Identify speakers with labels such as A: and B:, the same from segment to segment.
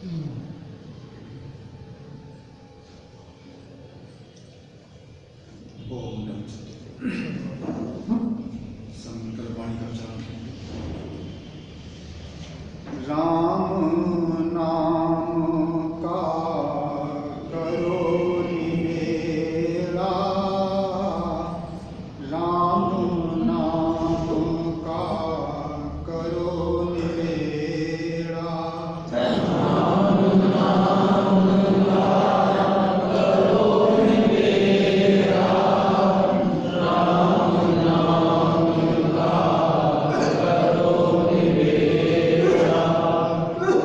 A: ओम नमः शिवाय। संकल्प वाणी का उच्चारण करेंगे। राम नाम का करो निवेला, राम नाम का करो निवेला,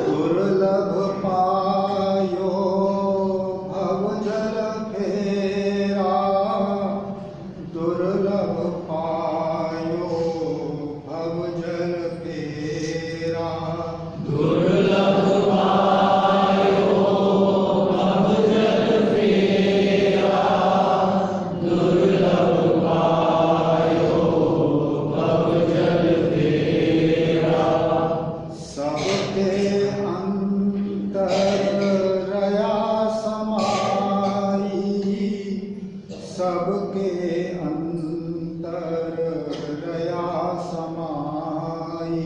A: दुर्लभ पायो भव जल फेरा, दुर्लभ पायो भव जल फेरा,
B: दुर्लभ पायो भव जल फेरा, दुर्लभ पायो भव जल फेरा।
A: सबके अंतर रया समाई, सबके अंतर रया समाई,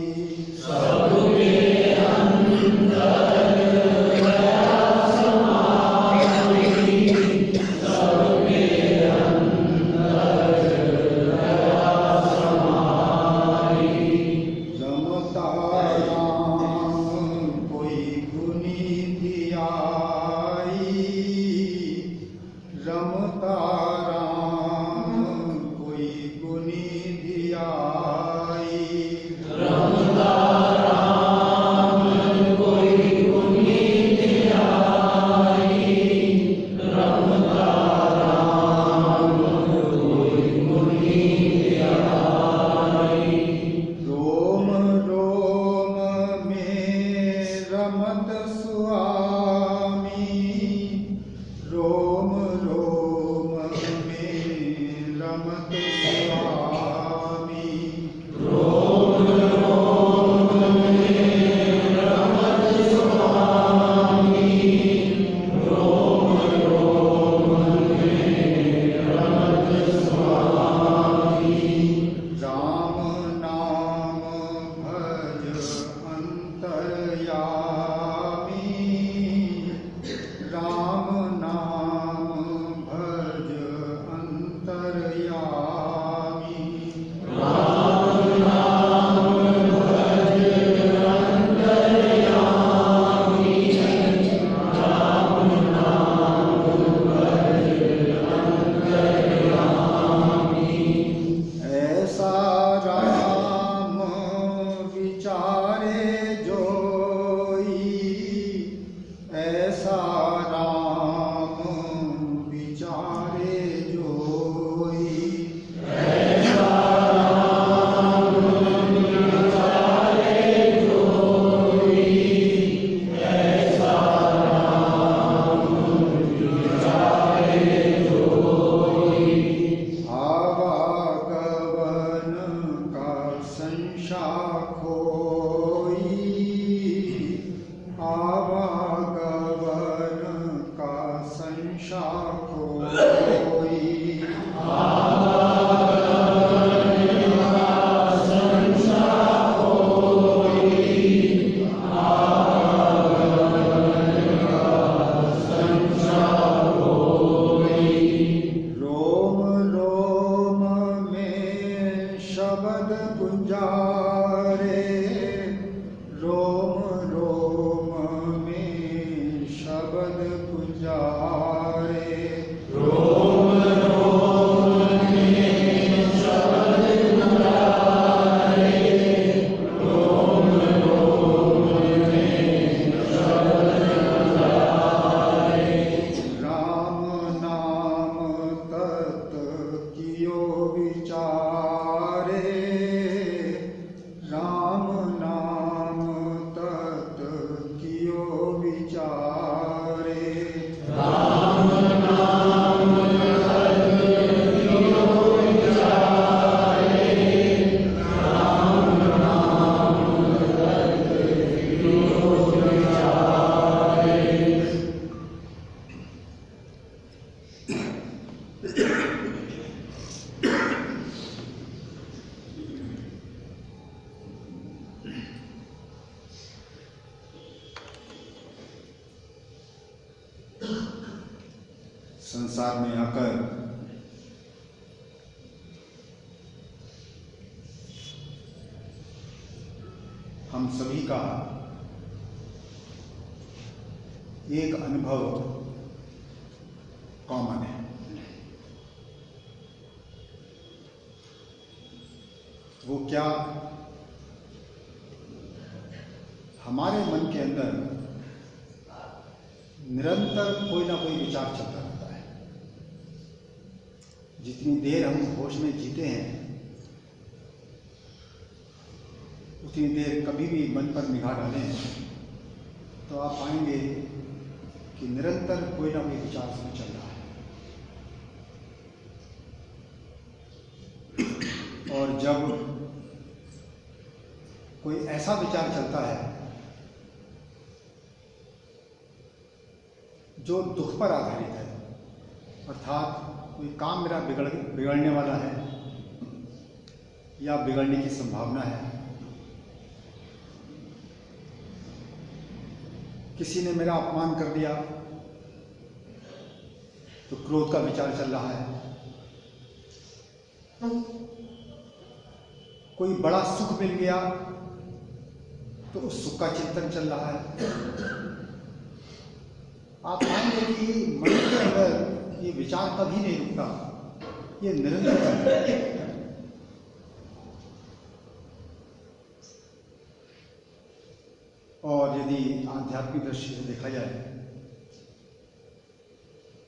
B: सबके अंतर रया समाई, सबके अंतर रया समाई।
A: रमता राम कोई गुनी धियाई, रमता राम कोई गुनी धियाई,
B: रमता राम कोई गुनी धियाई, रमता राम कोई गुनी धियाई।
A: रोम रोम में रमत सुआमी, रोम रोम में रमत सुआमी,
B: रोम रोम में रमत स्वामी, रोम रोम में रमत स्वामी।
A: राम नाम भज अंतर्यामी, राम नाम भज अंतर्यामी,
B: राम नाम भज अंतर्यामी, राम नाम भज अंतर्यामी।
A: ऐसा राम विचारे जोई, ऐसा राम विचारे जोई,
B: ऐसा राम विचारे जोई, ऐसा राम विचारे जोई।
A: आवागमन का संशा खोई, आवागमन का संशा खोई,
B: आवागमन का संशा खोई, आवागमन का संशा खोई।
A: रोम रोम में शब्द गुंजारे, रोम रोम में शब्द गुंजारे,
B: रोम रोम में शब्द गुंजारे, रोम रोम में शब्द गुंजारे।
A: राम नाम तत कियो विचारे, राम नाम तत संसार में आकर हम सभी का एक अनुभव कॉमन है। वो क्या? हमारे मन के अंदर निरंतर कोई ना कोई विचार चलता रहता है। जितनी देर हम होश में जीते हैं उतनी देर कभी भी मन पर निगाह डालें तो आप पाएंगे कि निरंतर कोई ना कोई विचार उसमें चल रहा है। और जब कोई ऐसा विचार चलता है जो दुख पर आधारित है, अर्थात कोई काम मेरा बिगड़ने वाला है या बिगड़ने की संभावना है, किसी ने मेरा अपमान कर दिया तो क्रोध का विचार चल रहा है, कोई बड़ा सुख मिल गया तो उस सुख का चिंतन चल रहा है। आप पाएंगे कि मन के अंदर ये विचार कभी नहीं रुकता, ये निरंतर चलता है। और यदि आध्यात्मिक दृष्टि से देखा जाए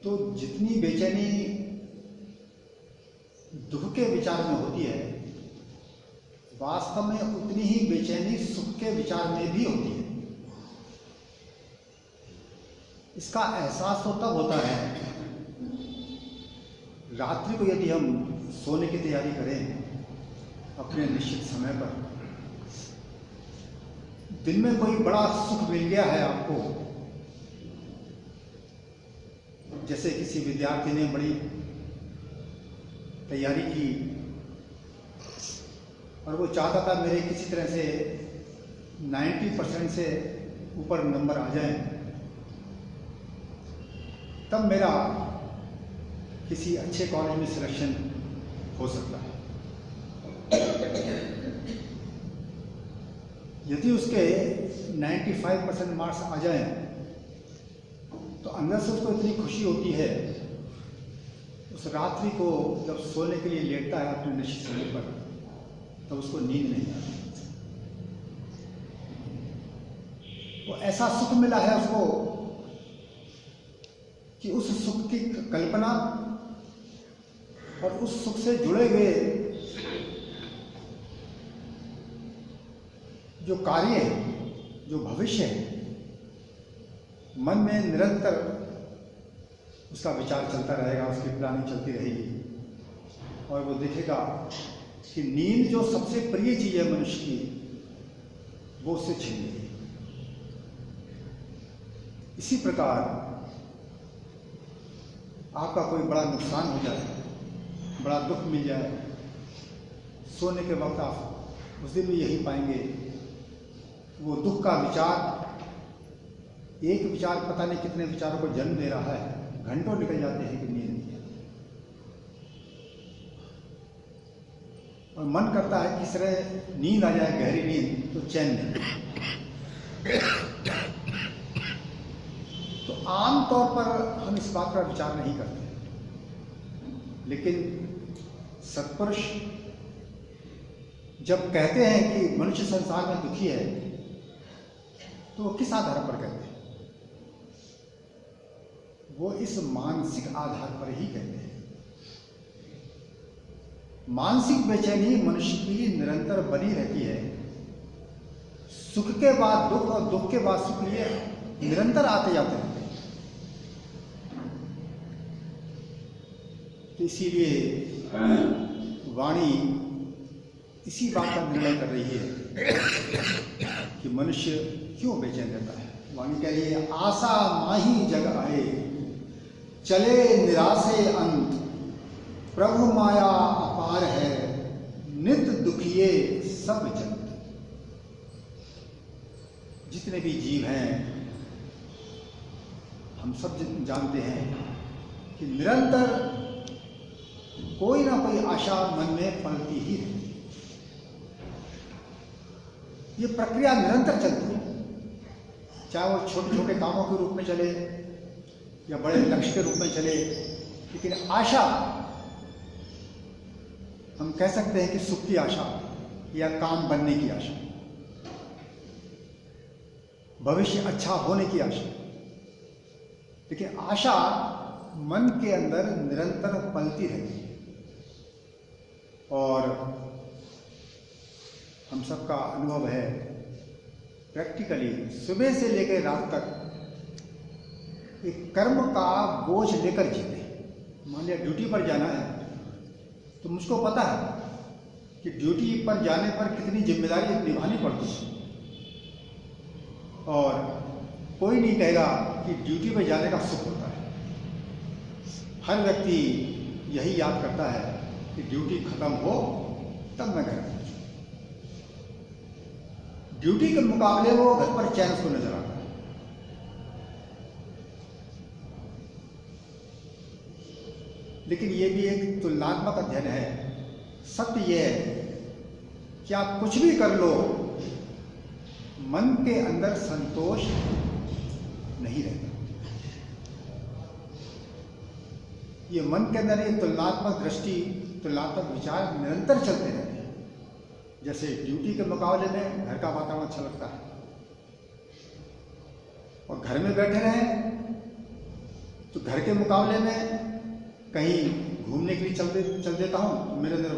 A: तो जितनी बेचैनी दुख के विचार में होती है, वास्तव में उतनी ही बेचैनी सुख के विचार में भी होती है। इसका एहसास तो तब होता है रात्रि को यदि हम सोने की तैयारी करें अपने निश्चित समय पर, दिन में कोई बड़ा सुख मिल गया है आपको, जैसे किसी विद्यार्थी ने बड़ी तैयारी की और वो चाहता था मेरे किसी तरह से 90% से ऊपर नंबर आ जाए, तब मेरा किसी अच्छे कॉलेज में सिलेक्शन हो सकता है। यदि उसके 95% मार्क्स आ जाएं तो अंदर से उसको इतनी खुशी होती है, उस रात्रि को जब सोने के लिए लेटता है अपने निश्चित समय पर, तब उसको नींद नहीं आती। वो ऐसा सुख मिला है उसको कि उस सुख की कल्पना और उस सुख से जुड़े हुए जो कार्य है, जो भविष्य है, मन में निरंतर उसका विचार चलता रहेगा, उसकी प्लानिंग चलती रहेगी और वो देखेगा कि नींद जो सबसे प्रिय चीज है मनुष्य की, वो उससे छीन गई। इसी प्रकार आपका कोई बड़ा नुकसान हो जाए, बड़ा दुख मिल जाए, सोने के वक्त आप उस दिन भी यही पाएंगे, वो दुख का विचार, एक विचार पता नहीं कितने विचारों को जन्म दे रहा है, घंटों निकल जाते हैं कि नींद नहीं है। और मन करता है किस तरह नींद आ जाए, गहरी नींद, तो चैन नहीं। तो आम तौर पर हम इस बात पर विचार नहीं करते, लेकिन सत्पुरुष जब कहते हैं कि मनुष्य संसार में दुखी है तो वो किस आधार पर कहते हैं? वो इस मानसिक आधार पर ही कहते हैं। मानसिक बेचैनी मनुष्य की निरंतर बनी रहती है। सुख के बाद दुख और दुख के बाद सुख लिए निरंतर आते जाते हैं। तो इसीलिए वाणी इसी बात का निर्णय कर रही है कि मनुष्य क्यों बेचैन रहता है। वाणी कह रही है, आशा माही जग आए, चले निराशे अंत, प्रभु माया अपार है, नित दुखिए सब जगत। जितने भी जीव हैं, हम सब जानते हैं कि निरंतर कोई ना कोई आशा मन में पलती ही रहती है। ये प्रक्रिया निरंतर चलती है, चाहे वो छोटे छोटे कामों के रूप में चले या बड़े लक्ष्य के रूप में चले, लेकिन आशा हम कह सकते हैं कि सुख की आशा या काम बनने की आशा, भविष्य अच्छा होने की आशा। लेकिन आशा मन के अंदर निरंतर पलती रहती है और हम सबका अनुभव है प्रैक्टिकली, सुबह से लेकर रात तक एक कर्म का बोझ लेकर जीते। मान लिया ड्यूटी पर जाना है तो मुझको पता है कि ड्यूटी पर जाने पर कितनी जिम्मेदारी निभानी पड़ती है, और कोई नहीं कहेगा कि ड्यूटी पर जाने का सुख होता है। हर व्यक्ति यही याद करता है कि ड्यूटी खत्म हो तब मैं घर पहुंचूं। ड्यूटी के मुकाबले वो घर पर चैन को नजर आता है। लेकिन ये भी एक तुलनात्मक अध्ययन है। सत्य यह है कि आप कुछ भी कर लो, मन के अंदर संतोष नहीं रहता। ये मन के अंदर ये तुलनात्मक दृष्टि, तुलनात्मक विचार निरंतर चलते रहते हैं। जैसे ड्यूटी के मुकाबले में घर का वातावरण अच्छा लगता है, और घर में बैठे रहें तो घर के मुकाबले में कहीं घूमने के लिए चल देता हूँ तो मेरे अंदर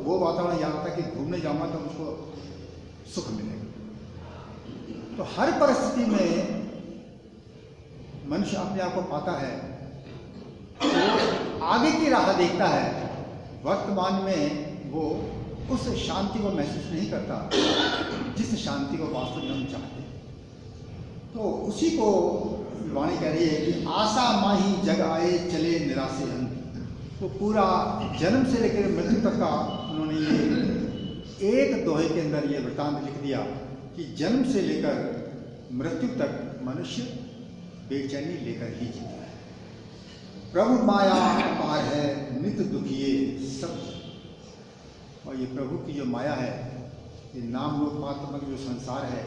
A: वो वातावरण याद आता है कि घूमने जाऊँगा तो मुझको सुख मिलेगा। तो हर परिस्थिति में मनुष्य अपने आप को पाता है, तो आगे की राह देखता है, वर्तमान में वो उस शांति को महसूस नहीं करता जिस शांति को वास्तव में हम चाहते हैं। तो उसी को वाणी कह रही है कि आशा माही जग आए चले निराशे हम। तो पूरा जन्म से लेकर मृत्यु तक का उन्होंने ये एक दोहे के अंदर ये वृत्तांत लिख दिया कि जन्म से लेकर मृत्यु तक मनुष्य बेचैनी लेकर ही जीता है। प्रभु माया अपार है नित दुखिए सब। और ये प्रभु की जो माया है, ये नाम रूपात्मक जो संसार है,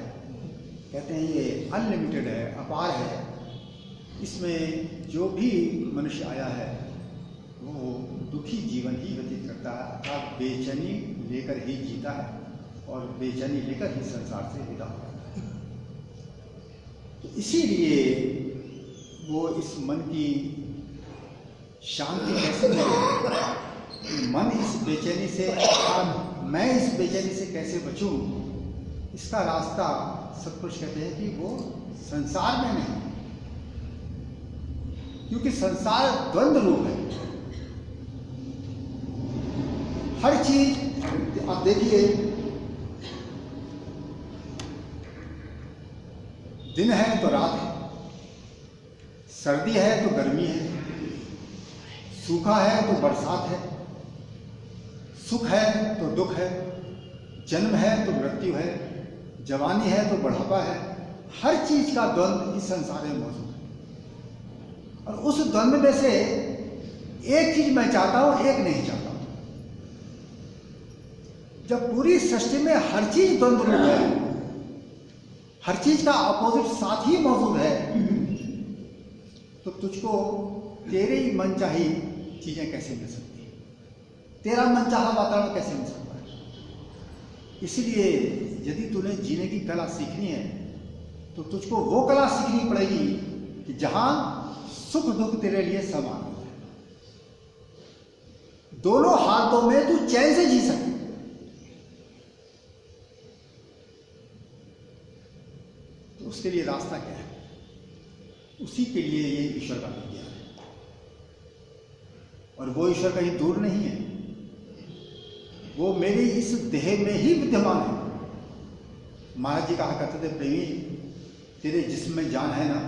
A: कहते हैं ये अनलिमिटेड है, अपार है। इसमें जो भी मनुष्य आया है वो दुखी जीवन ही व्यतीत करता है, अर्थात बेचैनी लेकर ही जीता है और बेचैनी लेकर ही संसार से विदा होता है। तो इसीलिए वो इस मन की शांति कैसे मिले, मन इस बेचैनी से, मैं इस बेचैनी से कैसे बचूं, इसका रास्ता सतपुरुष कहते हैं कि वो संसार में नहीं, क्योंकि संसार द्वंद्व रूप है। हर चीज आप देखिए, दिन है तो रात है, सर्दी है तो गर्मी है, सूखा है तो बरसात है, सुख है तो दुख है, जन्म है तो मृत्यु है, जवानी है तो बुढ़ापा है। हर चीज का द्वंद्व इस संसार में मौजूद है, और उस द्वंद्व में से एक चीज मैं चाहता हूं, एक नहीं चाहता हूं। जब पूरी सृष्टि में हर चीज द्वंद्व रूप है, हर चीज का अपोजिट साथ ही मौजूद है, तो तुझको तेरे ही मन चाही चीजें कैसे मिल सकती है, तेरा मन चाहा वातावरण कैसे मिल सकता है। इसलिए यदि तूने जीने की कला सीखनी है तो तुझको वो कला सीखनी पड़ेगी कि जहां सुख दुख तेरे लिए समान है, दोनों हाथों में तू चैन से जी सके। तो उसके लिए रास्ता क्या है? उसी के लिए ये ईश्वर का विज्ञान है, और वो ईश्वर कहीं दूर नहीं है, वो मेरी इस देह में ही विद्यमान है। महाराज जी कहा करते थे, प्रेमी तेरे जिस्म में जान है ना।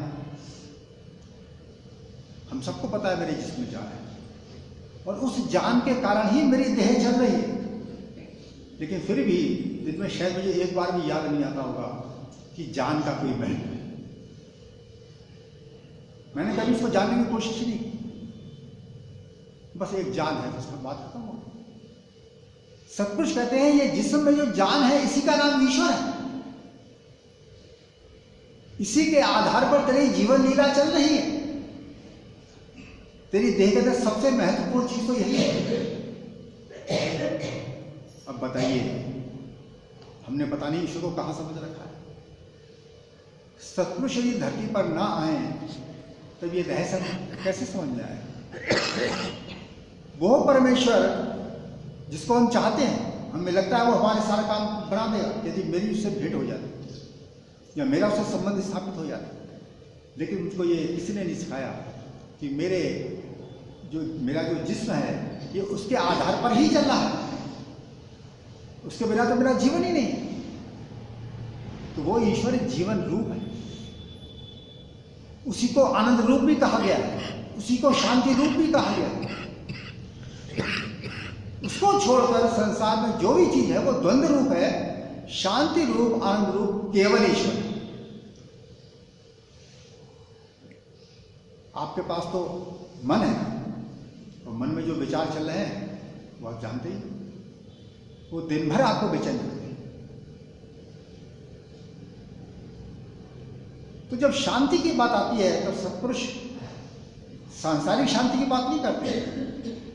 A: हम सबको पता है मेरे जिस्म में जान है, और उस जान के कारण ही मेरी देह चल रही है। लेकिन फिर भी दिन में शायद मुझे एक बार भी याद नहीं आता होगा कि जान का कोई महत्व है। मैंने कभी उसको जानने की कोशिश नहीं की। बस एक जान है, बस बात खत्म हो गई। सत्पुरुष कहते हैं ये जिस्म में जो जान है इसी का नाम ईश्वर है। इसी के आधार पर तेरी जीवन लीला चल रही है। तेरी देह के अंदर सबसे महत्वपूर्ण चीज तो यही है। अब बताइए, हमने पता नहीं ईश्वर को कहां समझ रखा है। सत्पुरुष यदि धरती पर ना आए तब ये रहस्य कैसे समझ में आए। वो परमेश्वर जिसको हम चाहते हैं, हमें लगता है वो हमारे सारा काम बना देगा यदि मेरी उससे भेंट हो जाती या मेरा उससे संबंध स्थापित हो जाता। लेकिन मुझको ये किसी ने नहीं सिखाया कि मेरा जो जिस्म है ये उसके आधार पर ही चल रहा है, उसके बिना तो मेरा जीवन ही नहीं। तो वो ईश्वर जीवन रूप है, उसी को आनंद रूप भी कहा गया है, उसी को शांति रूप भी कहा गया है। उसको छोड़कर संसार में जो भी चीज है वो द्वंद्व रूप है। शांति रूप, आनंद रूप केवल ईश्वर है। आपके पास तो मन है और मन में जो विचार चल रहे हैं वो आप जानते ही, वो दिन भर आपको बेचैन करते हैं। तो जब शांति की बात आती है तो सत्पुरुष सांसारिक शांति की बात नहीं करते,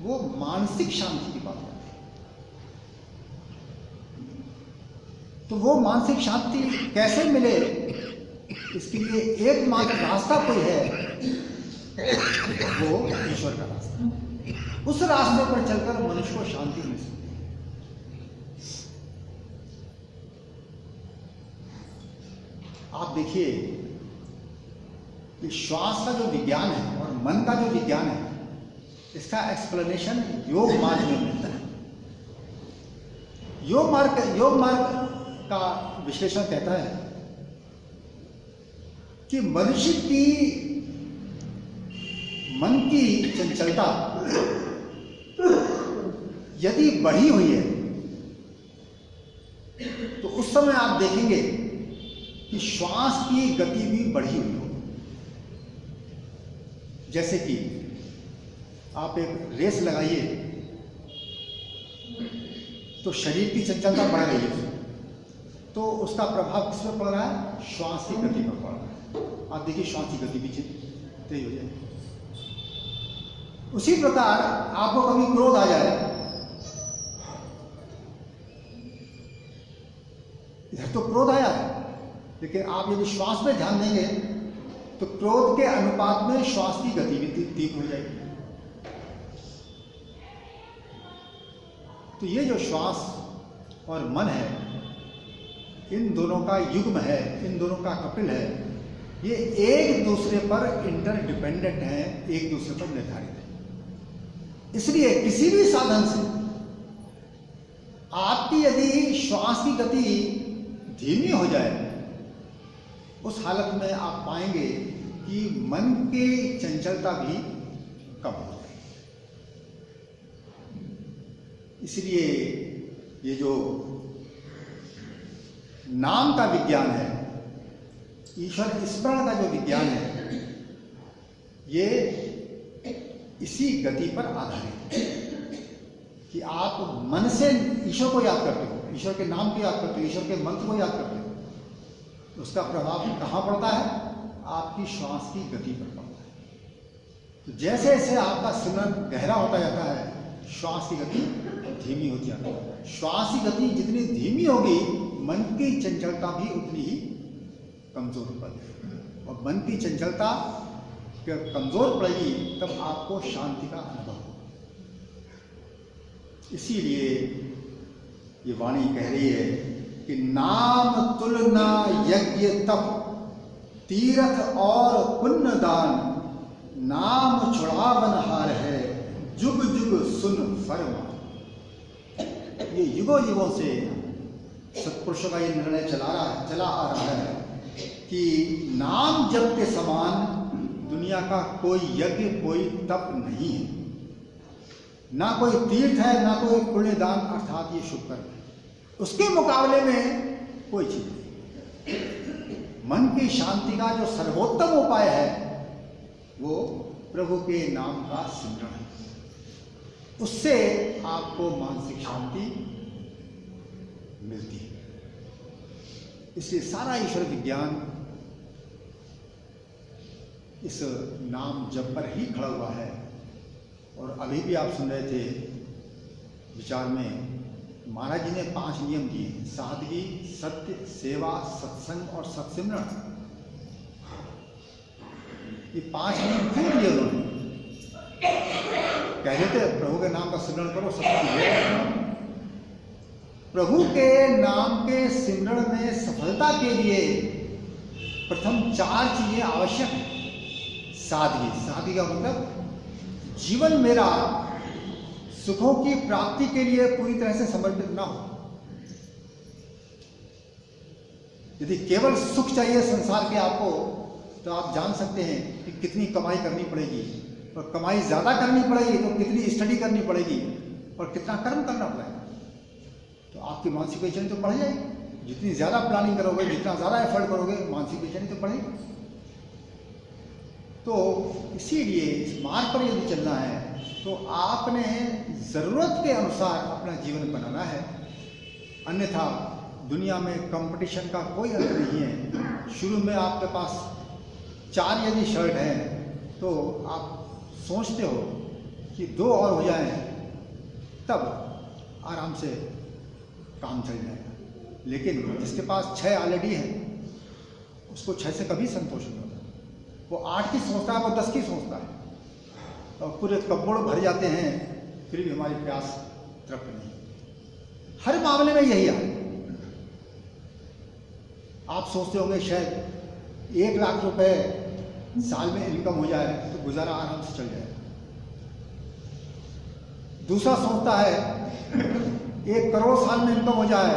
A: वो मानसिक शांति की बात करते हैं। तो वो मानसिक शांति कैसे मिले, इसके लिए एकमात्र रास्ता कोई है, वो ईश्वर का रास्ता। उस रास्ते पर चलकर मनुष्य को शांति मिल सकती है। आप देखिए कि श्वास का जो विज्ञान है और मन का जो विज्ञान है, इसका एक्सप्लेनेशन योग मार्ग में मिलता है। योग मार्ग का विश्लेषण कहता है कि मनुष्य की मन की चंचलता यदि बढ़ी हुई है तो उस समय आप देखेंगे कि श्वास की गति भी बढ़ी हुई हो। जैसे कि आप एक रेस लगाइए तो शरीर की चंचलता बढ़ रही है, तो उसका प्रभाव किस पर पड़ रहा है, श्वास की गति पर पड़ रहा है। आप देखिए श्वास की गति भी तेज हो जाए। उसी प्रकार आपको कभी क्रोध आ जाए, इधर तो क्रोध आया है, लेकिन आप यदि श्वास पे ध्यान देंगे तो क्रोध के अनुपात में श्वास की गति भी तीव्र हो जाएगी। तो ये जो श्वास और मन है, इन दोनों का युग्म है, इन दोनों का कपिल है, ये एक दूसरे पर इंटरडिपेंडेंट है, एक दूसरे पर निर्धारित है। इसलिए किसी भी साधन से आपकी यदि श्वास की गति धीमी हो जाए, उस हालत में आप पाएंगे कि मन की चंचलता भी कम हो जाएगी। इसलिए ये जो नाम का विज्ञान है, ईश्वर स्मरण का जो विज्ञान है, ये इसी गति पर आधारित है कि आप मन से ईश्वर को याद करते हो, ईश्वर के नाम को याद करते हो, ईश्वर के मंत्र को याद करते हो, उसका प्रभाव कहाँ पड़ता है, आपकी श्वास की गति पर पड़ता है। तो जैसे जैसे आपका सिमरन गहरा होता जाता है, श्वास की गति धीमी होती जाती है। श्वास की गति जितनी धीमी होगी, मन की चंचलता भी उतनी ही कमजोर पड़ेगी, और मन की चंचलता कमजोर पड़ेगी तब आपको शांति का अनुभव होगा। इसीलिए ये वाणी कह रही है कि नाम तुलना यज्ञ तप तीर्थ और पुण्य दान, नाम छुड़ावन हार है जुग जुग सुन फरमा। ये युगों युगों से सत्पुरुषों का ये निर्णय चला आ रहा है कि नाम जप के समान दुनिया का कोई यज्ञ, कोई तप नहीं है, ना कोई तीर्थ है, ना कोई पुण्यदान अर्थात ये शुभ कर्म। उसके मुकाबले में कोई चीज नहीं। मन की शांति का जो सर्वोत्तम उपाय है वो प्रभु के नाम का सिमरन है। उससे आपको मानसिक शांति मिलती है। इसलिए सारा ईश्वर विज्ञान इस नाम जप पर ही खड़ा हुआ है। और अभी भी आप सुन रहे थे विचार में, महाराज जी ने 5 नियम दिए: सादगी, सत्य, सेवा, सत्संग और सत्सिमरण। ये 5 नियम क्यों दिए उन्होंने? कह देते प्रभु के नाम का सिमरण करो, सत्संग। प्रभु के नाम के सिमरण में सफलता के लिए प्रथम 4 चीजें आवश्यक हैं। सादगी, सादगी का मतलब जीवन मेरा सुखों की प्राप्ति के लिए पूरी तरह से समर्पित ना हो। यदि केवल सुख चाहिए संसार के आपको, तो आप जान सकते हैं कि कितनी कमाई करनी पड़ेगी, और कमाई ज्यादा करनी पड़ेगी तो कितनी स्टडी करनी पड़ेगी और कितना कर्म करना पड़ेगा। तो आपकी मानसिक बेचैनी तो बढ़ जाएगी। जितनी ज्यादा प्लानिंग करोगे, जितना ज्यादा एफर्ट करोगे, मानसिक बेचैनी तो बढ़ेगी। तो इसीलिए इस मार्ग पर यदि चलना है तो आपने जरूरत के अनुसार अपना जीवन बनाना है। अन्यथा दुनिया में कंपटीशन का कोई अंत नहीं है। शुरू में आपके पास 4 यदि शर्ट हैं तो आप सोचते हो कि 2 और हो जाएं, तब आराम से काम चल जाएगा। लेकिन जिसके पास 6 ऑलरेडी हैं, उसको 6 से कभी संतोष नहीं होता। वो 8 की सोचता है, वो 10 की सोचता है, और पूरे कपड़ भर जाते हैं, फिर भी हमारी प्यास तृप्त नहीं। हर मामले में यही है। आप सोचते होंगे शायद 1 लाख रुपए साल में इनकम हो जाए तो गुजारा आराम से चल जाएगा। दूसरा सोचता है 1 करोड़ साल में इनकम हो जाए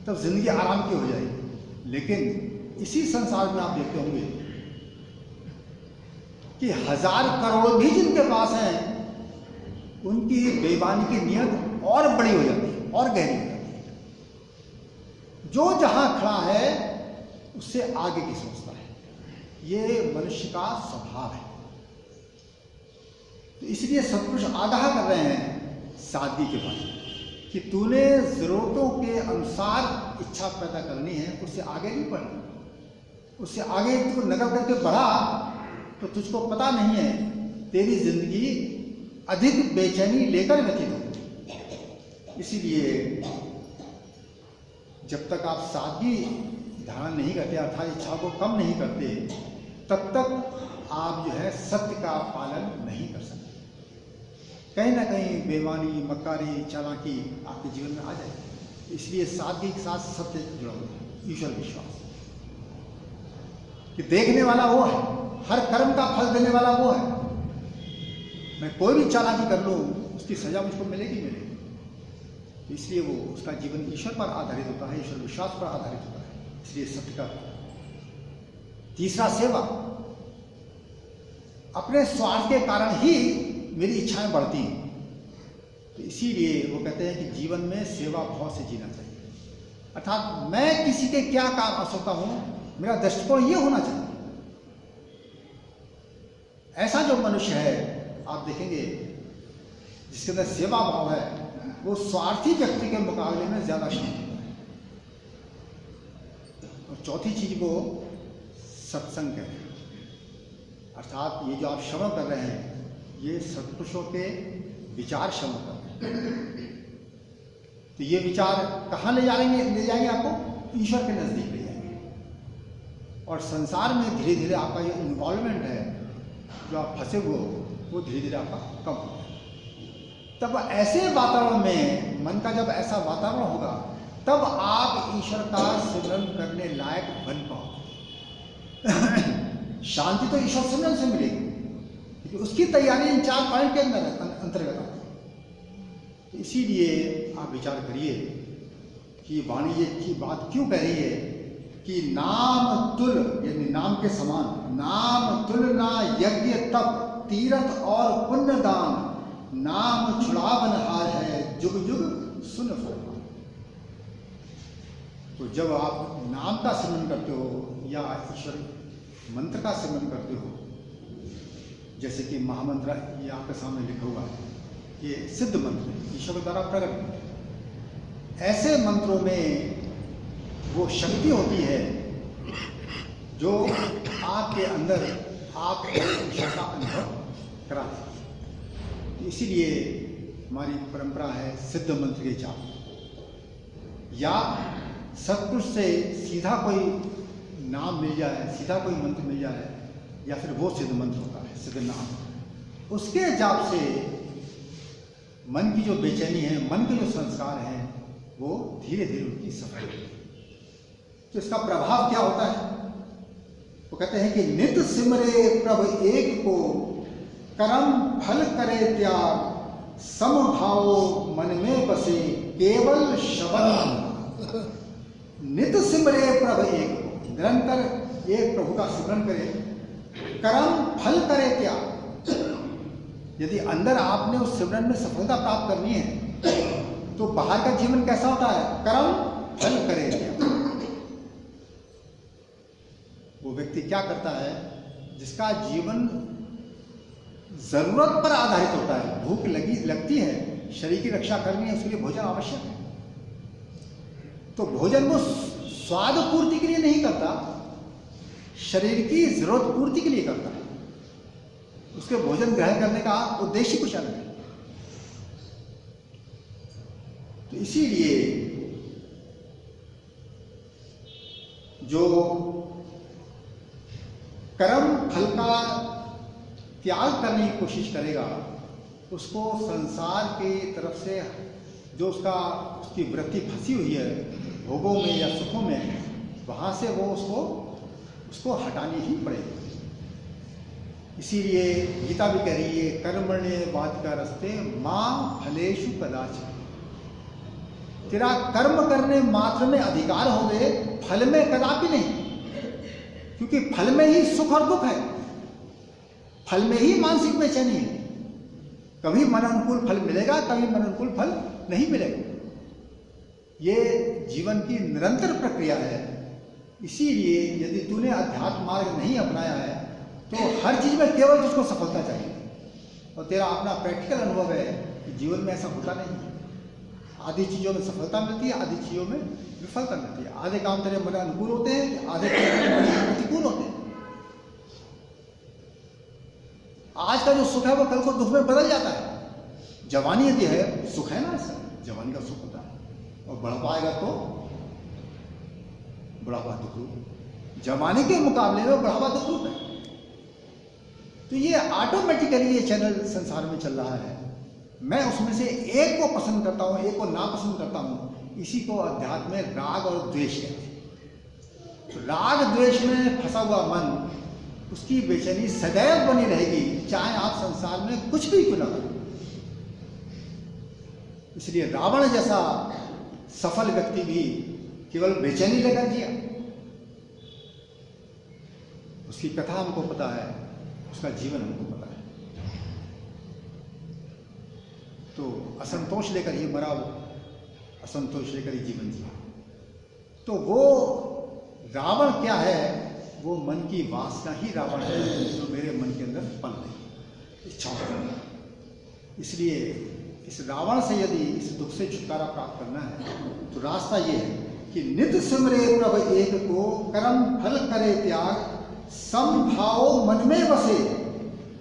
A: तब जिंदगी आराम की हो जाएगी। लेकिन इसी संसार में आप देखते होंगे कि 1000 करोड़ भी जिनके पास हैं, उनकी बेईमानी की नीयत और बड़ी हो जाती है और गहरी हो जाती है। जो जहां खड़ा है उससे आगे की सोचता है। ये मनुष्य का स्वभाव है। तो इसलिए सत्पुरुष आगाह कर रहे हैं सादगी के बारे में कि तूने जरूरतों के अनुसार इच्छा पैदा करनी है, उससे आगे नहीं बढ़ना। उससे आगे तू नगर करके बढ़ा तो तुझको पता नहीं है तेरी जिंदगी अधिक बेचैनी लेकर व्यतीत होगी। इसीलिए जब तक आप सादगी धारण नहीं करते, अर्थात इच्छा को कम नहीं करते, तब तक आप जो है सत्य का पालन नहीं कर सकते। कहीं ना कहीं बेईमानी, मक्कारी, चालाकी आपके जीवन में आ जाएगी। इसलिए सादगी के साथ सत्य जुड़ा हुआ है, ईश्वर विश्वास कि देखने वाला वो है, हर कर्म का फल देने वाला वो है। मैं कोई भी चालाकी कर लूँ, उसकी सजा मुझको मिलेगी मिलेगी। तो इसलिए वो उसका जीवन ईश्वर पर आधारित होता है, ईश्वर विश्वास पर आधारित होता है। इसलिए सत्य का। तीसरा, सेवा। अपने स्वार्थ के कारण ही मेरी इच्छाएं बढ़ती हैं। तो इसीलिए वो कहते हैं कि जीवन में सेवा भाव से जीना चाहिए। अर्थात मैं किसी के क्या काम आ सकता हूं, मेरा दृष्टिकोण ये होना चाहिए। ऐसा जो मनुष्य है आप देखेंगे जिसके अंदर सेवा भाव है, वो स्वार्थी व्यक्ति के मुकाबले में ज्यादा शांत होता है। और चौथी चीज वो सत्संग है। अर्थात ये जो आप श्रवण कर रहे हैं, ये सत्पुरुषों के विचार श्रवण कर रहे हैं। तो ये विचार कहाँ ले जाएंगे आपको? ईश्वर के नजदीक ले जाएंगे। और संसार में धीरे धीरे आपका ये इन्वॉल्वमेंट है, जो आप फंसे हुए हो, वो धीरे धीरे आपका कम होगा। तब ऐसे वातावरण में, मन का जब ऐसा वातावरण होगा, तब आप ईश्वर का सिमरन करने लायक बन पाओगे। शांति तो ईश्वर सिमरन से मिलेगी, क्योंकि उसकी तैयारी इन 4 पॉइंट के अंतर्गत आती है। तो इसीलिए आप विचार करिए कि वाणी ये की बात क्यों कह रही है कि नाम तुल, यानी नाम के समान, नाम तुलना यज्ञ तप तीर्थ और पुण्य दान, नाम छुड़ावनहार है जुग जुग सुन फरमान। तो जब आप नाम का सिमरन करते हो या ईश्वर मंत्र का सिमरन करते हो, जैसे कि महामंत्र ये आपके सामने लिखा हुआ है, ये सिद्ध मंत्र है, ईश्वर के द्वारा प्रकट मंत्र है। ऐसे मंत्रों में वो शक्ति होती है जो आपके अंदर आपको ईश्वर का अनुभव कराती है। तो इसीलिए हमारी परंपरा है सिद्ध मंत्र के जाप, या सत्पुरुष से सीधा कोई नाम मिल जाए, सीधा कोई मंत्र मिल जाए, या फिर वो सिद्ध मंत्र होता है, सिद्ध नाम, उसके जाप से मन की जो बेचैनी है, मन के जो संस्कार हैं, वो धीरे धीरे उनकी सफाई होती है। तो इसका प्रभाव क्या होता है? वो कहते हैं कि नित सिमरे प्रभ एक को, कर्म फल करे त्याग, समभाव मन में बसे, केवल शब्द। नित सिमरे प्रभ एक को, निरंतर एक प्रभु का स्मरण करे, कर्म फल करे त्याग। यदि अंदर आपने उस सिमरन में सफलता प्राप्त करनी है तो बाहर का जीवन कैसा होता है? कर्म फल करे त्याग। वो व्यक्ति क्या करता है? जिसका जीवन जरूरत पर आधारित होता है, भूख लगती है, शरीर की रक्षा करनी है, उसके लिए भोजन आवश्यक है, तो भोजन वो स्वाद पूर्ति के लिए नहीं करता, शरीर की जरूरत पूर्ति के लिए करता है। उसके भोजन ग्रहण करने का उद्देश्य कुछ अलग है। तो इसीलिए जो कर्म फल का त्याग करने की कोशिश करेगा, उसको संसार की तरफ से जो उसकी वृत्ति फंसी हुई है भोगों में या सुखों में, वहां से वो उसको हटानी ही पड़ेगी। इसीलिए गीता भी कह रही है, कर्मण्येवाधिकार रस्ते मां फलेषु कदाचन। तेरा कर्म करने मात्र में अधिकार हो गए, फल में कदापि नहीं, क्योंकि फल में ही सुख और दुख है, फल में ही मानसिक बेचैनी है। कभी मन अनुकूल फल मिलेगा, कभी मन अनुकूल फल नहीं मिलेगा। ये जीवन की निरंतर प्रक्रिया है। इसीलिए यदि तूने अध्यात्म मार्ग नहीं अपनाया है तो हर चीज में केवल तुझको सफलता चाहिए, और तेरा अपना प्रैक्टिकल अनुभव है कि जीवन में ऐसा होता नहीं है। आधी चीजों में सफलता मिलती है, आधी चीजों में विफलता मिलती है। आधे काम तेरे मन अनुकूल होते हैं, आधे प्रतिकूल होते हैं। आज का जो सुख है वो कल को दुख में बदल जाता है। जवानी यदि है, सुख है ना, ऐसा जवानी का सुख होता है, और बढ़ पाएगा तो बुढ़ापा दुख रूप। जवानी के मुकाबले में बुढ़ापा दुख रूप है। तो ये ऑटोमेटिकली ये चैनल संसार में चल रहा है। मैं उसमें से एक को पसंद करता हूं, एक को नापसंद करता हूं। इसी को अध्यात्म में राग और द्वेष कहते हैं। तो राग द्वेष में फंसा हुआ मन, उसकी बेचैनी सदैव बनी रहेगी, चाहे आप संसार में कुछ भी क्यों ना करें। इसलिए रावण जैसा सफल व्यक्ति भी केवल बेचैनी लेकर जिया। उसकी कथा हमको पता है, उसका जीवन हमको पता है। तो असंतोष लेकर ही मरा वो, असंतोष लेकर ही जीवन जिया। तो वो रावण क्या है? वो मन की वासना ही रावण है, जो मेरे मन के अंदर पल रही इच्छा। इसलिए इस रावण से यदि इस दुख से छुटकारा प्राप्त करना है तो रास्ता ये है कि नित सिमरे प्रभ एक को, कर्म फल करे त्याग, समभाव मन में बसे,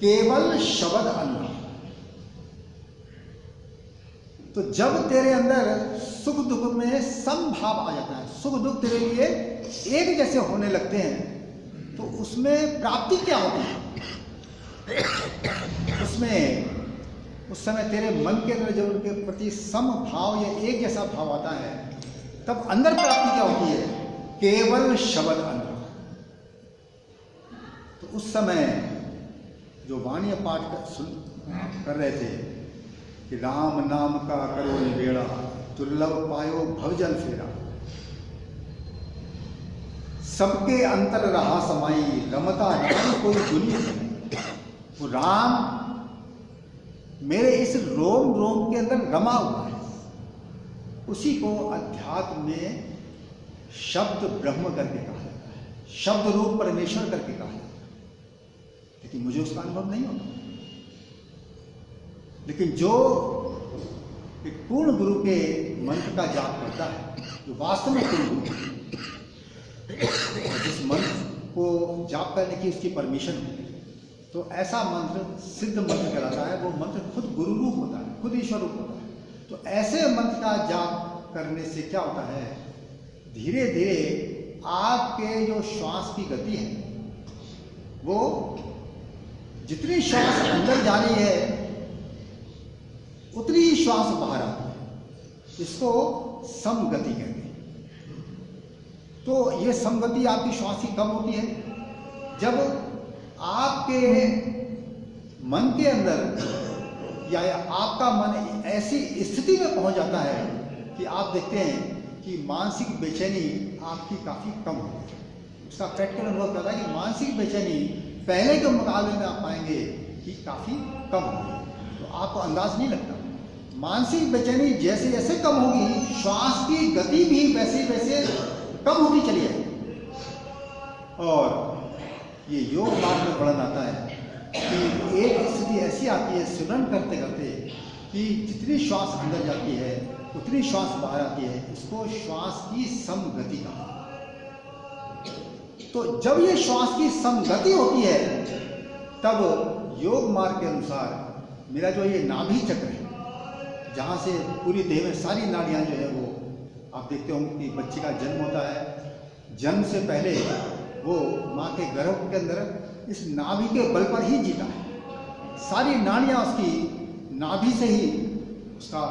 A: केवल शब्द अन्न। तो जब तेरे अंदर सुख दुख में समभाव आ जाता है, सुख दुख तेरे लिए एक जैसे होने लगते हैं, तो उसमें प्राप्ति क्या होती है? उसमें उस समय तेरे मन के अंदर जब उनके प्रति समभाव या एक जैसा भाव आता है, तब अंदर प्राप्ति क्या होती है? केवल शब्द अन्न। तो उस समय जो वाणी पाठ कर रहे थे कि राम नाम का करो निबेड़ा, दुर्लभ पायो भवजल फेरा, सबके अंतर रहा समाई, रमता नहीं कोई दुनिया नहीं। वो राम मेरे इस रोम रोम के अंदर रमा हुआ है। उसी को अध्यात्म में शब्द ब्रह्म करके कहा जाता है, शब्द रूप परमेश्वर करके कहा जाता है। लेकिन मुझे उसका अनुभव नहीं होता। लेकिन जो एक पूर्ण गुरु के मंत्र का जाप करता है, जो वास्तव में पूर्ण गुरु है, जिस मंत्र को जाप करने की उसकी परमिशन है, तो ऐसा मंत्र सिद्ध मंत्र कहलाता है। वो मंत्र खुद गुरु रूप होता है, खुद ईश्वर रूप होता है। तो ऐसे मंत्र का जाप करने से क्या होता है, धीरे धीरे आपके जो श्वास की गति है, वो जितनी श्वास अंदर जा रही है उतनी ही श्वास बाहर आती है। इसको समगति कहते हैं। तो ये समगति आपकी श्वास की कब होती है, जब आपके मन के अंदर या आपका मन ऐसी स्थिति में पहुंच जाता है कि आप देखते हैं कि मानसिक बेचैनी आपकी काफ़ी कम होती है। उसका प्रैक्टिकल अनुभव करता है कि मानसिक बेचैनी पहले के मुकाबले में आप पाएंगे कि काफ़ी कम होगी। तो आपको अंदाज नहीं लगता। मानसिक बेचैनी जैसे जैसे कम होगी, श्वास की गति भी वैसे वैसे कम होती चली जाएगी। और ये योग मार्ग में वर्णन आता है कि एक स्थिति ऐसी आती है सिमरन करते करते कि जितनी श्वास अंदर जाती है उतनी श्वास बाहर आती है। इसको श्वास की समगति कहा। तो जब ये श्वास की समगति होती है, तब योग मार्ग के अनुसार मेरा जो ये नाभि चक्र है, जहाँ से पूरी देह में सारी नाड़ियाँ जो है वो आप देखते होंगे कि बच्चे का जन्म होता है, जन्म से पहले वो माँ के गर्भ के अंदर इस नाभि के बल पर ही जीता है। सारी नाड़ियाँ उसकी नाभि से ही उसका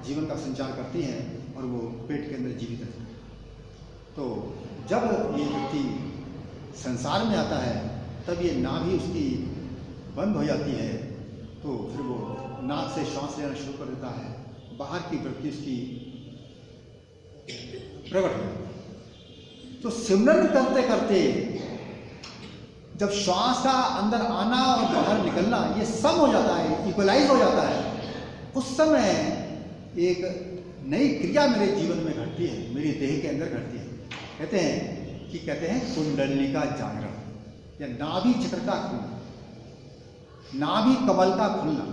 A: जीवन का संचार करती हैं और वो पेट के अंदर जीवित रहता है। तो जब ये व्यक्ति संसार में आता है, तब ये नाभि उसकी बंद हो जाती है, तो फिर वो नाक से श्वास लेना शुरू कर देता है। बाहर की वृत्ति उसकी प्रकट हो जाती है। तो सिमरन करते करते जब श्वास का अंदर आना और बाहर निकलना ये सम हो जाता है, इक्वलाइज हो जाता है, उस समय एक नई क्रिया मेरे जीवन में घटती है, मेरी देह के अंदर घटती है। कहते हैं कुंडलिनी का जागरण या नाभि चक्र का खुलना, नाभि कमल का खुलना।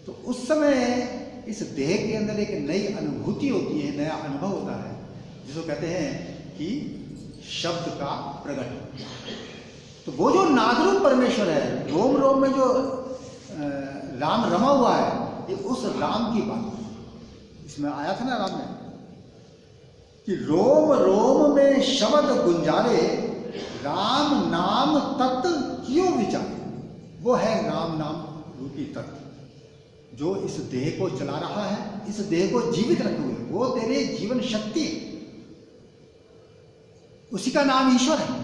A: तो उस समय इस देह के अंदर एक नई अनुभूति होती है, नया अनुभव होता है, जिसको कहते हैं कि शब्द का प्रगट। तो वो जो नादरूप परमेश्वर है, रोम रोम में जो राम रमा हुआ है, ये उस राम की बात है। इसमें आया था ना राम में कि रोम रोम में शब्द गुंजारे, राम नाम तत्व क्यों विचारे। वो है राम नाम रूपी तत्व जो इस देह को चला रहा है, इस देह को जीवित रखे हुए, वो तेरे जीवन शक्ति है, उसी का नाम ईश्वर है।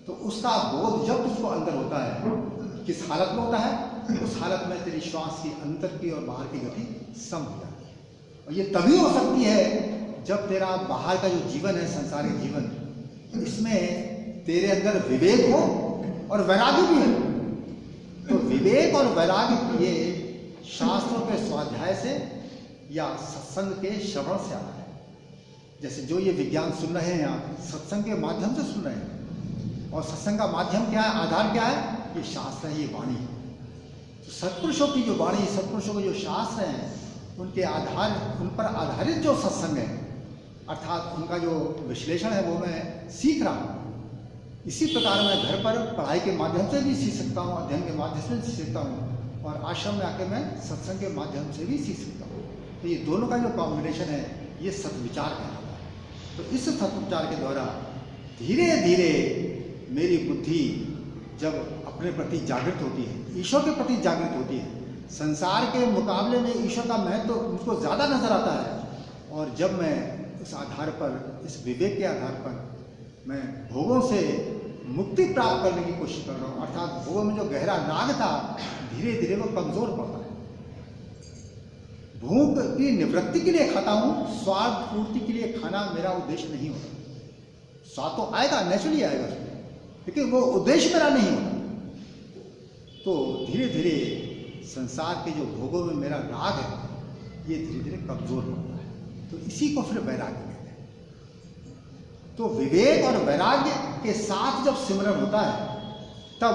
A: तो उसका बोध जब तुझको अंदर होता है, किस हालत में होता है, उस हालत में तेरी श्वास की अंदर की और बाहर की गति सम हो जाती है। और ये तभी हो सकती है जब तेरा बाहर का जो जीवन है, संसारिक जीवन, इसमें तेरे अंदर विवेक हो और वैराग्य भी है। तो विवेक और वैराग्य ये शास्त्रों के स्वाध्याय से या सत्संग के श्रवण से आता है। जैसे जो ये विज्ञान सुन रहे हैं आप, सत्संग के माध्यम से सुन रहे हैं। और सत्संग का माध्यम क्या है, आधार क्या है, ये शास्त्र है, ये वाणी है। तो सत्पुरुषों की जो वाणी, सत्पुरुषों के जो शास्त्र हैं, उनके आधार, उन पर आधारित जो सत्संग है, अर्थात उनका जो विश्लेषण है, वो मैं सीख रहा हूँ। इसी प्रकार मैं घर पर पढ़ाई के माध्यम से भी सीख सकता हूँ, अध्ययन के माध्यम से भी सीख सकता हूँ, और आश्रम में आके मैं सत्संग के माध्यम से भी सीख सकता हूँ। तो ये दोनों का जो कॉम्बिनेशन है, ये सत्विचार कहलाता है। तो इस सत्विचार के द्वारा धीरे धीरे मेरी बुद्धि जब अपने प्रति जागृत होती है, ईश्वर के प्रति जागृत होती है, संसार के मुकाबले में ईश्वर का महत्व तो मुझको ज़्यादा नजर आता है। और जब मैं इस आधार पर, इस विवेक के आधार पर मैं भोगों से मुक्ति प्राप्त करने की कोशिश कर रहा हूँ, अर्थात भोगों में जो गहरा राग था, धीरे धीरे वो कमजोर पड़ता है। भूख की निवृत्ति के लिए खाता हूँ, स्वाद पूर्ति के लिए खाना मेरा उद्देश्य नहीं होता। स्वाद तो आएगा, नेचुरली आएगा, लेकिन वो उद्देश्य मेरा नहीं होता। तो धीरे धीरे संसार के जो भोगों में मेरा राग है, ये धीरे धीरे कमजोर होता है। तो इसी को फिर वैराग्य कहते हैं। तो विवेक और वैराग्य के साथ जब सिमरन होता है, तब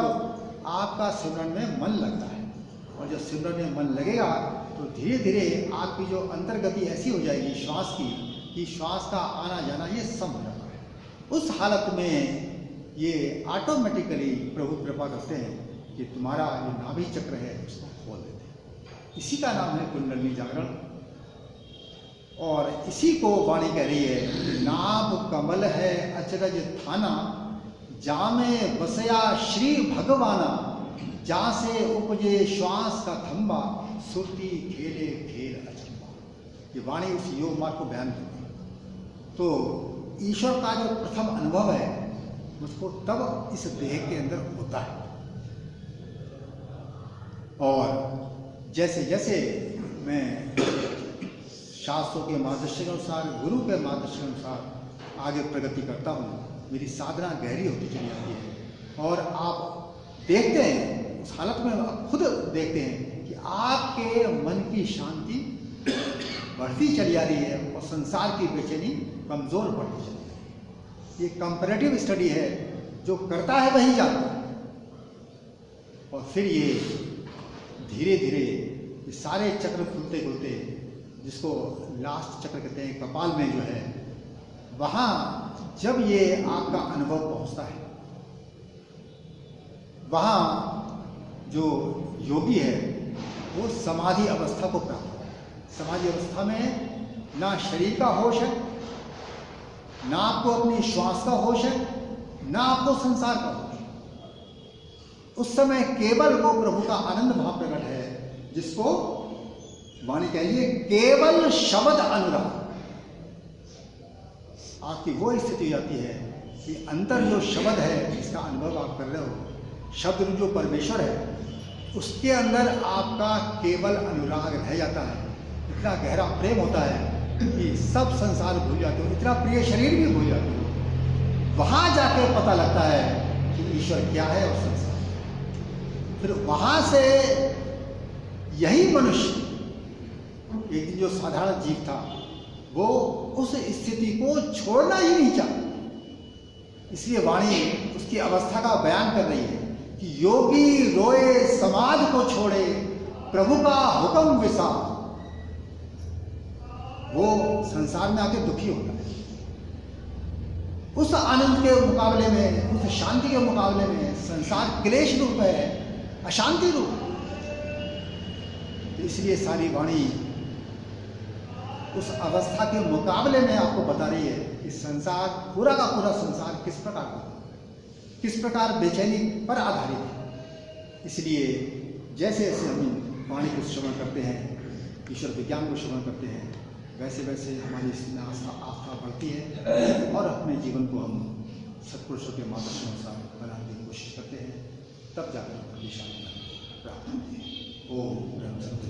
A: आपका सिमरन में मन लगता है, और जब सिमरन में मन लगेगा तो धीरे धीरे आपकी जो अंतर्गति ऐसी हो जाएगी श्वास की कि श्वास का आना जाना ये सम हो जाता है। उस हालत में ये ऑटोमेटिकली प्रभु कृपा करते हैं कि तुम्हारा जो नाभि चक्र है उसको खोल देते हैं। इसी का नाम है कुंडलिनी जागरण। और इसी को वाणी कह रही है कि नाभ कमल है अचरज थाना, जामे बसया श्री भगवाना, जा से उपजे श्वास का थंबा, सुरती खेले खेल अचंबा। ये वाणी उस योग मार्ग को बयान करती है। तो ईश्वर का जो प्रथम अनुभव है मुझको तब इस देह के अंदर होता है। और जैसे जैसे मैं शास्त्रों के मार्गदर्शन के अनुसार, गुरु के मार्गदर्शन के अनुसार आगे प्रगति करता हूँ, मेरी साधना गहरी होती चली जाती है। और आप देखते हैं उस हालत में, आप खुद देखते हैं कि आपके मन की शांति बढ़ती चली आ रही है और संसार की बेचैनी कमज़ोर पड़ती चली आ रही है। ये कंपैरेटिव स्टडी है, जो करता है वही जानता है। और फिर ये धीरे धीरे ये सारे चक्र खुलते खुलते, जिसको लास्ट चक्र कहते हैं कपाल में जो है, वहाँ जब ये आपका अनुभव पहुँचता है, वहाँ जो योगी है वो समाधि अवस्था को प्राप्त होता है। समाधि अवस्था में ना शरीर का होश है, ना आपको अपनी श्वास का होश है, ना आपको संसार का होश है। उस समय केवल वो प्रभु का आनंद भाव प्रकट है, जिसको वाणी कहिए केवल शब्द अनुराग। आपकी वो स्थिति हो जाती है कि अंतर जो शब्द है जिसका अनुभव आप कर रहे हो, शब्द जो परमेश्वर है, उसके अंदर आपका केवल अनुराग रह जाता है। इतना गहरा प्रेम होता है कि सब संसार भूल जाते हो, इतना प्रिय शरीर भी भूल जाते हो। वहाँ जाके पता लगता है कि ईश्वर क्या है और संसार। फिर वहाँ से यही मनुष्य, एक दिन जो साधारण जीव था, वो उस स्थिति को छोड़ना ही नहीं चाहता। इसलिए वाणी उसकी अवस्था का बयान कर रही है कि योगी रोए समाधि को छोड़े, प्रभु का हुक्म विसार। वो संसार में आके दुखी होता है। उस आनंद के मुकाबले में, उस शांति के मुकाबले में संसार क्लेश रूप है, अशांति रूप। तो इसलिए सारी वाणी उस अवस्था के मुकाबले में आपको बता रही है कि संसार, पूरा का पूरा संसार किस प्रकार का, किस प्रकार बेचैनी पर आधारित है। इसलिए जैसे जैसे हम वाणी को श्रवण करते हैं, ईश्वर विज्ञान को श्रवण करते हैं, वैसे वैसे हमारी इसमें आस्था बढ़ती है और अपने जीवन को हम सत्पुरुषों के मार्गदर्शन अनुसार बनाने की कोशिश करते हैं। तब जाकर दिशा प्राप्त होती है। ओम ब्रह्म सत्य।